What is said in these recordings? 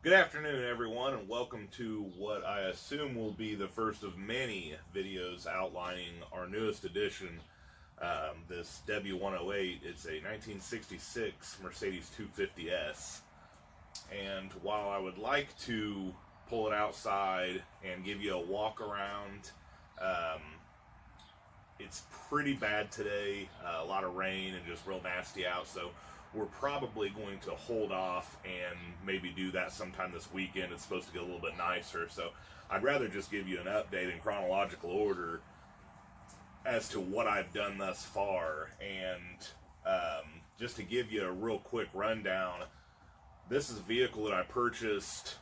Good afternoon, everyone, and welcome to what I assume will be the first of many videos outlining our newest edition, this W108. It's a 1966 Mercedes 250S. And while I would like to pull it outside and give you a walk around, it's pretty bad today, a lot of rain and just real nasty out, so we're probably going to hold off and maybe do that sometime this weekend. It's supposed to get a little bit nicer, so I'd rather just give you an update in chronological order as to what I've done thus far. And just to give you a real quick rundown, this is a vehicle that I purchased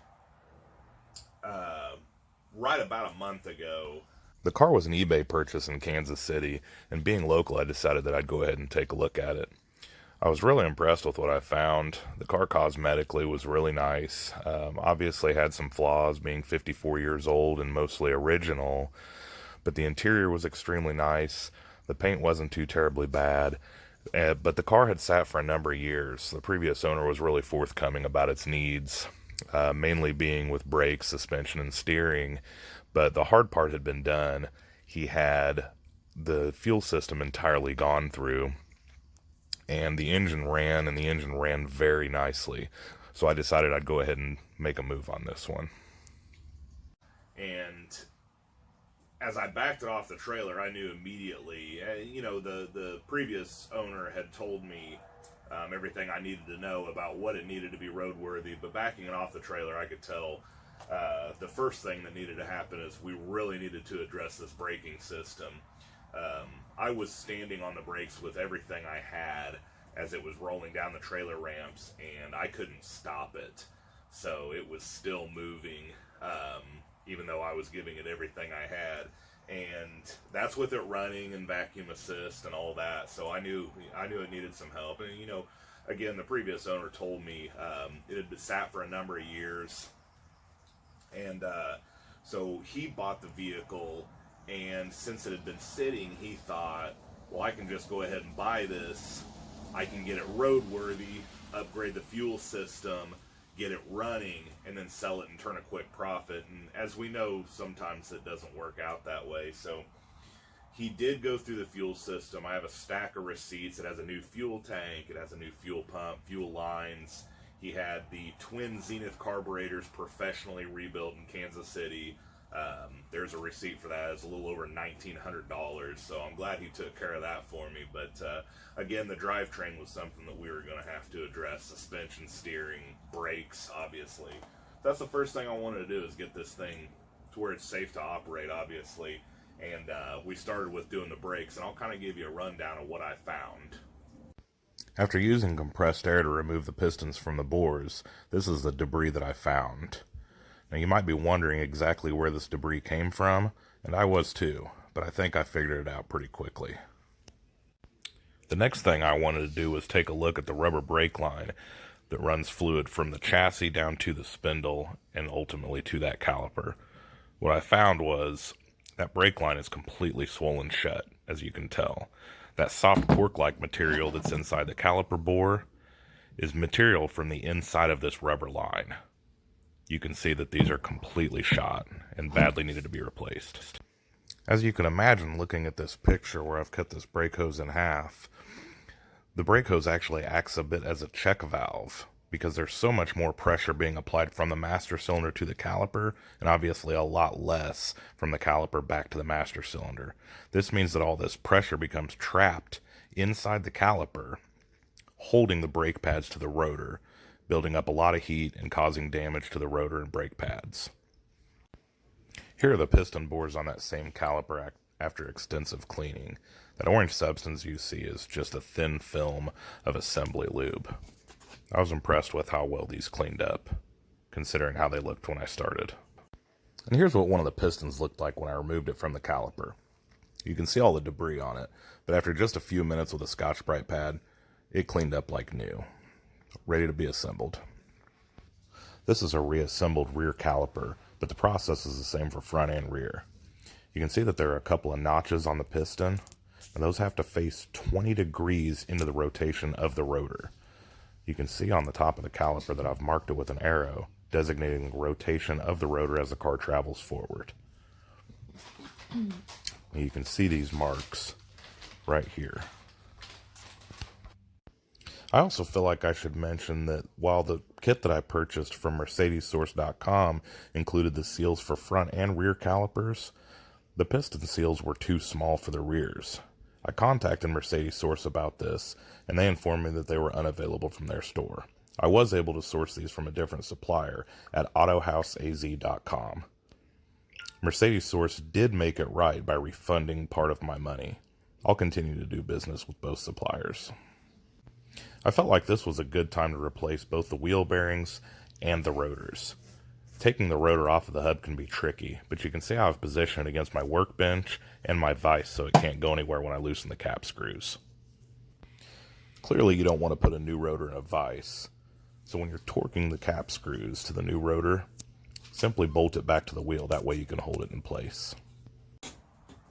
right about a month ago. The car was an eBay purchase in Kansas City, and being local, I decided that I'd go ahead and take a look at it. I was really impressed with what I found. The car cosmetically was really nice. Obviously had some flaws, being 54 years old and mostly original, but the interior was extremely nice. The paint wasn't too terribly bad, but the car had sat for a number of years. The previous owner was really forthcoming about its needs, mainly being with brakes, suspension, and steering, but the hard part had been done. He had the fuel system entirely gone through, and the engine ran very nicely. So I decided I'd go ahead and make a move on this one. And as I backed it off the trailer, I knew immediately, the previous owner had told me everything I needed to know about what it needed to be roadworthy, but backing it off the trailer, I could tell the first thing that needed to happen is we really needed to address this braking system. I was standing on the brakes with everything I had as it was rolling down the trailer ramps, and I couldn't stop it. So it was still moving, even though I was giving it everything I had. And that's with it running and vacuum assist and all that. So I knew it needed some help. And, again, the previous owner told me it had been sat for a number of years. And so he bought the vehicle, and since it had been sitting, he thought, well, I can just go ahead and buy this. I can get it roadworthy, upgrade the fuel system, get it running, and then sell it and turn a quick profit. And as we know, sometimes it doesn't work out that way. So he did go through the fuel system. I have a stack of receipts. It has a new fuel tank. It has a new fuel pump, fuel lines. He had the twin Zenith carburetors professionally rebuilt in Kansas City. There's a receipt for that. It's a little over $1,900, so I'm glad he took care of that for me. But again, the drivetrain was something that we were going to have to address: suspension, steering, brakes, obviously. That's the first thing I wanted to do, is get this thing to where it's safe to operate, obviously. And we started with doing the brakes, and I'll kind of give you a rundown of what I found. After using compressed air to remove the pistons from the bores, this is the debris that I found. Now, you might be wondering exactly where this debris came from, and I was too, but I think I figured it out pretty quickly. The next thing I wanted to do was take a look at the rubber brake line that runs fluid from the chassis down to the spindle and ultimately to that caliper. What I found was that brake line is completely swollen shut, as you can tell. That soft cork-like material that's inside the caliper bore is material from the inside of this rubber line. You can see that these are completely shot and badly needed to be replaced. As you can imagine, looking at this picture where I've cut this brake hose in half, the brake hose actually acts a bit as a check valve, because there's so much more pressure being applied from the master cylinder to the caliper, and obviously a lot less from the caliper back to the master cylinder. This means that all this pressure becomes trapped inside the caliper, holding the brake pads to the rotor, building up a lot of heat and causing damage to the rotor and brake pads. Here are the piston bores on that same caliper after extensive cleaning. That orange substance you see is just a thin film of assembly lube. I was impressed with how well these cleaned up, considering how they looked when I started. And here's what one of the pistons looked like when I removed it from the caliper. You can see all the debris on it, but after just a few minutes with a Scotch-Brite pad, it cleaned up like new, ready to be assembled. This is a reassembled rear caliper, but the process is the same for front and rear. You can see that there are a couple of notches on the piston, and those have to face 20 degrees into the rotation of the rotor. You can see on the top of the caliper that I've marked it with an arrow designating the rotation of the rotor as the car travels forward. You can see these marks right here. I also feel like I should mention that while the kit that I purchased from MercedesSource.com included the seals for front and rear calipers, the piston seals were too small for the rears. I contacted Mercedes Source about this, and they informed me that they were unavailable from their store. I was able to source these from a different supplier at AutohouseAZ.com. Mercedes Source did make it right by refunding part of my money. I'll continue to do business with both suppliers. I felt like this was a good time to replace both the wheel bearings and the rotors. Taking the rotor off of the hub can be tricky, but you can see how I've positioned it against my workbench and my vise so it can't go anywhere when I loosen the cap screws. Clearly you don't want to put a new rotor in a vise, so when you're torquing the cap screws to the new rotor, simply bolt it back to the wheel, that way you can hold it in place.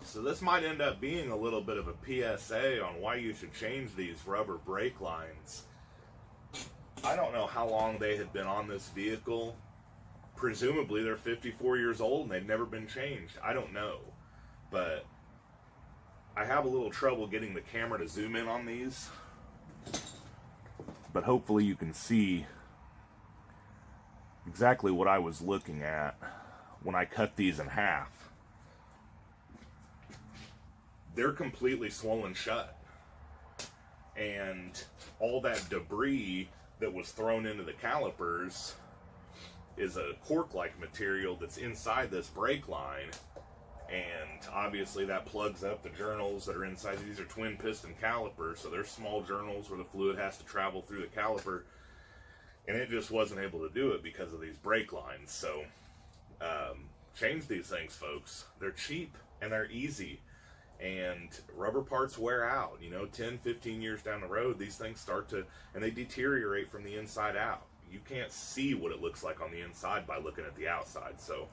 So this might end up being a little bit of a PSA on why you should change these rubber brake lines. I don't know how long they had been on this vehicle. Presumably they're 54 years old and they've never been changed. I don't know. But I have a little trouble getting the camera to zoom in on these. But hopefully you can see exactly what I was looking at when I cut these in half. They're completely swollen shut. And all that debris that was thrown into the calipers is a cork-like material that's inside this brake line. And obviously that plugs up the journals that are inside. These are twin piston calipers, so they're small journals where the fluid has to travel through the caliper. And it just wasn't able to do it because of these brake lines. So change these things, folks. They're cheap and they're easy. And rubber parts wear out, 10, 15 years down the road, these things start to, and they deteriorate from the inside out. You can't see what it looks like on the inside by looking at the outside. So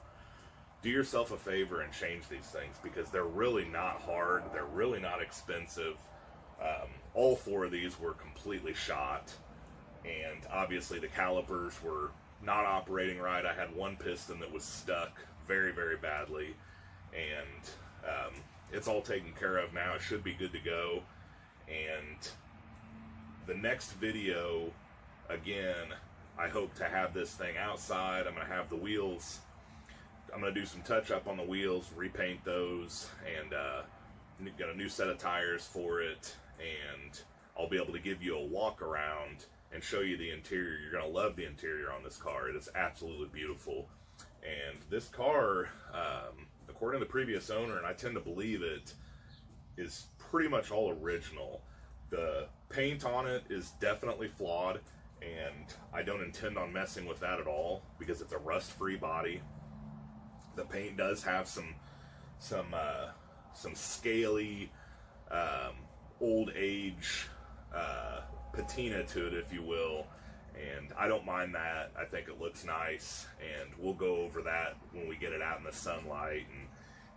do yourself a favor and change these things, because they're really not hard. They're really not expensive. All four of these were completely shot. And obviously the calipers were not operating right. I had one piston that was stuck very, very badly. And, it's all taken care of now. It should be good to go. And the next video, again, I hope to have this thing outside. I'm going to have the wheels. I'm going to do some touch up on the wheels, repaint those, and get a new set of tires for it. And I'll be able to give you a walk around and show you the interior. You're going to love the interior on this car. It is absolutely beautiful. And this car, according to the previous owner, and I tend to believe it, is pretty much all original. The paint on it is definitely flawed, and I don't intend on messing with that at all because it's a rust-free body. The paint does have some scaly, old age patina to it, if you will. And I don't mind that. I think it looks nice, and we'll go over that when we get it out in the sunlight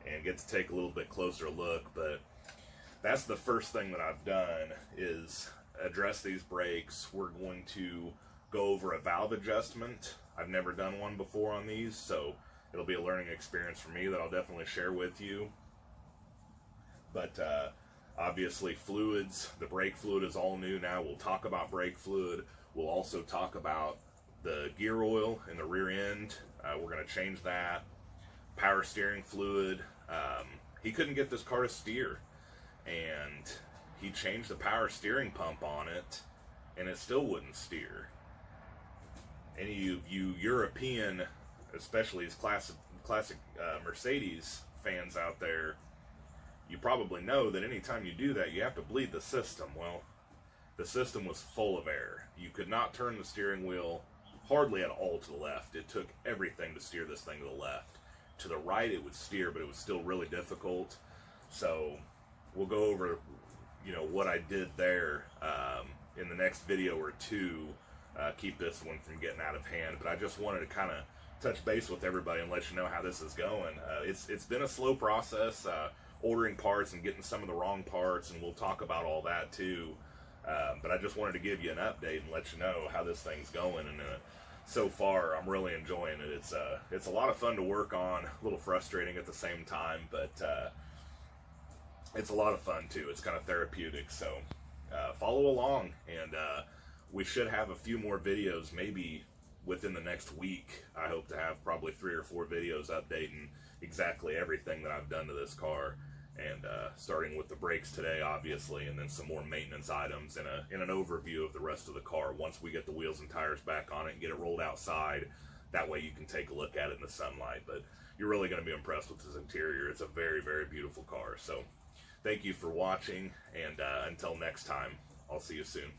and get to take a little bit closer look. But that's the first thing that I've done, is address these brakes. We're going to go over a valve adjustment. I've never done one before on these, so it'll be a learning experience for me that I'll definitely share with you. But obviously fluids, the brake fluid is all new now. We'll talk about brake fluid. We'll also talk about the gear oil in the rear end. We're going to change that. Power steering fluid. He couldn't get this car to steer, and he changed the power steering pump on it, and it still wouldn't steer. Any of you European, especially these classic Mercedes fans out there, you probably know that anytime you do that, you have to bleed the system. Well, the system was full of air. You could not turn the steering wheel hardly at all to the left. It took everything to steer this thing to the left. To the right it would steer, but it was still really difficult. So we'll go over, what I did there in the next video or two. Keep this one from getting out of hand. But I just wanted to kind of touch base with everybody and let you know how this is going. It's been a slow process, ordering parts and getting some of the wrong parts, and we'll talk about all that too. But I just wanted to give you an update and let you know how this thing's going. And so far, I'm really enjoying it. It's a lot of fun to work on, a little frustrating at the same time, but it's a lot of fun too. It's kind of therapeutic, so follow along, and we should have a few more videos maybe within the next week. I hope to have probably 3 or 4 videos updating exactly everything that I've done to this car, and starting with the brakes today, obviously, and then some more maintenance items and an overview of the rest of the car once we get the wheels and tires back on it and get it rolled outside. That way you can take a look at it in the sunlight. But you're really going to be impressed with this interior. It's a very, very beautiful car. So thank you for watching, and until next time, I'll see you soon.